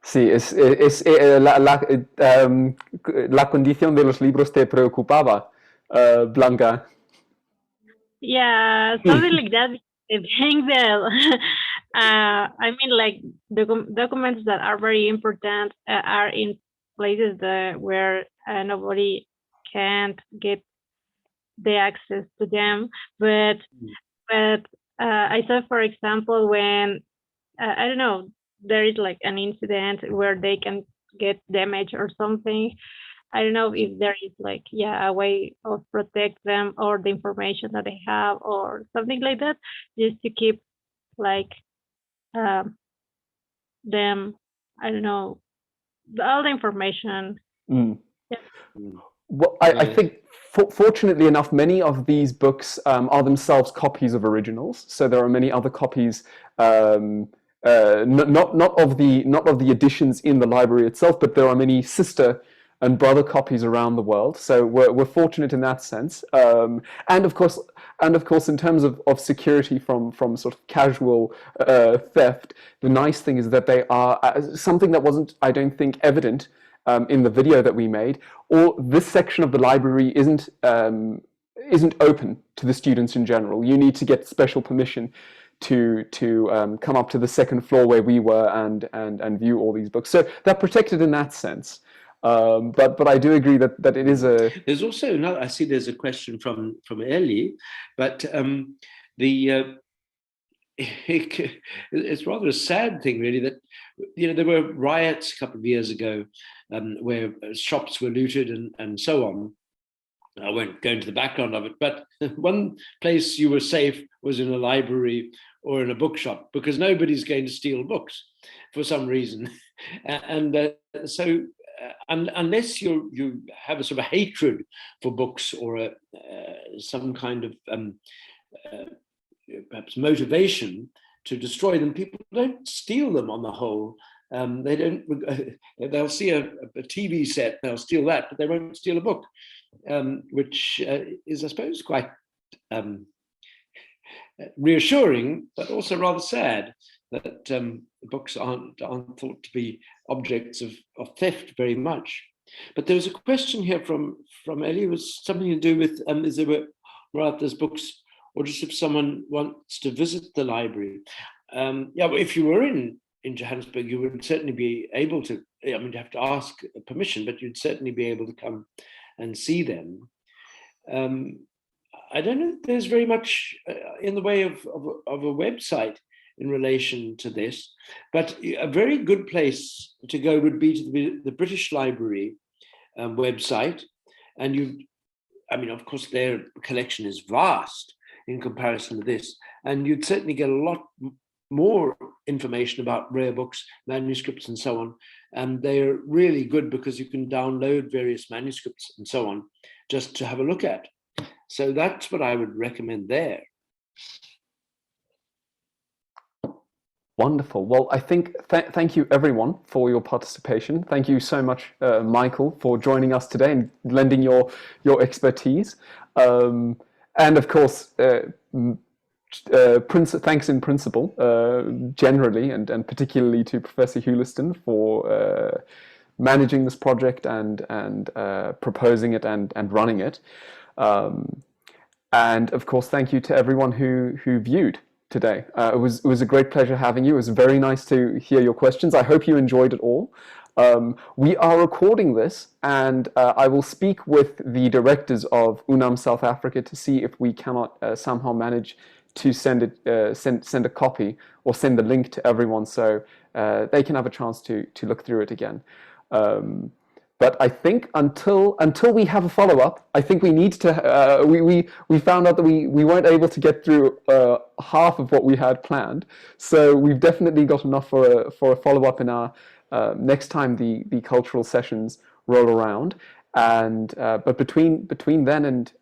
Sí, la condición de los libros te preocupaba, Blanca. Yeah, something like that. I think that, I mean, like documents that are very important are in places where nobody can't get the access to them. But I saw, for example, when I don't know, there is like an incident where they can get damaged or something. I don't know if there is like, yeah, a way of protect them or the information that they have or something like that, just to keep like um, them, I don't know, all the information. Mm. Yeah. Well, I Yes. think fortunately enough, many of these books are themselves copies of originals. So there are many other copies, not of the editions in the library itself, but there are many sister and brother copies around the world. So we're fortunate in that sense. And of course, in terms of security from sort of casual theft, the nice thing is that they are something that wasn't, I don't think, evident in the video that we made. Or this section of the library isn't open to the students in general. You need to get special permission to come up to the second floor where we were and view all these books. So they're protected in that sense. But I do agree that it is a. There's also another. I see there's a question from Ellie, but it's rather a sad thing, really, that there were riots a couple of years ago where shops were looted and so on. I won't go into the background of it, but one place you were safe was in a library or in a bookshop, because nobody's going to steal books for some reason. And so unless you have a sort of hatred for books or some kind of perhaps motivation to destroy them, people don't steal them on the whole. They don't. They'll see a TV set, they'll steal that, but they won't steal a book, which is, I suppose, quite reassuring, but also rather sad that books aren't thought to be objects of theft very much. But there was a question here from Ellie. It was something to do with is there were there's books, or just if someone wants to visit the library. Yeah, well, if you were in Johannesburg, you would certainly be able to. I mean, you have to ask permission, but you'd certainly be able to come and see them. I don't know if there's very much in the way of a website in relation to this, but a very good place to go would be to the British Library website. And I mean, of course, their collection is vast in comparison to this, and you'd certainly get a lot more information about rare books, manuscripts, and so on. And they're really good because you can download various manuscripts and so on just to have a look at. So that's what I would recommend there. Wonderful. Well, I think thank you everyone for your participation. Thank you so much, Michael, for joining us today and lending your expertise. And of course, thanks in principle, generally, and particularly to Professor Huliston for managing this project and proposing it and running it. And of course, thank you to everyone who viewed today. It was a great pleasure having you. It was very nice to hear your questions. I hope you enjoyed it all. We are recording this, and I will speak with the directors of UNAM South Africa to see if we cannot somehow manage to send a copy or send the link to everyone so they can have a chance to look through it again. But I think until we have a follow-up, I think we need to. We found out that we weren't able to get through half of what we had planned. So we've definitely got enough for a follow-up in our next time the cultural sessions roll around. And but between then and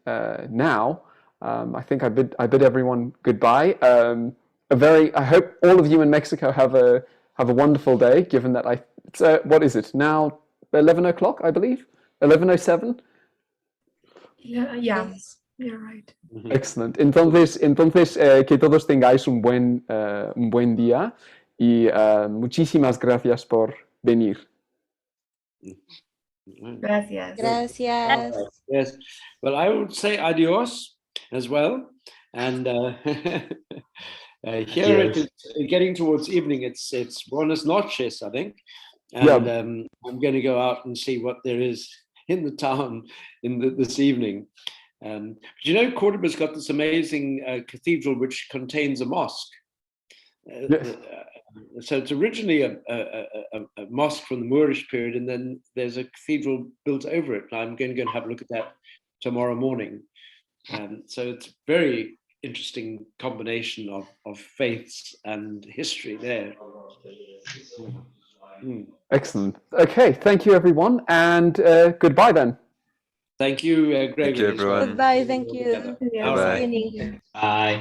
now, I think I bid everyone goodbye. I hope all of you in Mexico have a wonderful day. Given that it's what is it now? 11 o'clock, I believe. 11:07. Yeah, you're right. Excellent. Entonces que todos tengáis un buen día y muchísimas gracias por venir. Gracias. Gracias. Yes. Well, I would say adios as well. And here it is getting towards evening. It's buenas noches, I think. And I'm going to go out and see what there is in the town this evening. You know, Cordoba's got this amazing cathedral which contains a mosque. Yes. So it's originally a mosque from the Moorish period, and then there's a cathedral built over it. I'm going to go and have a look at that tomorrow morning. So it's a very interesting combination of faiths and history there. Excellent. Okay, thank you everyone, and goodbye then. Thank you, Gregory. Thank you, everyone. Goodbye. Thank you. Yes. All right. Evening. Bye.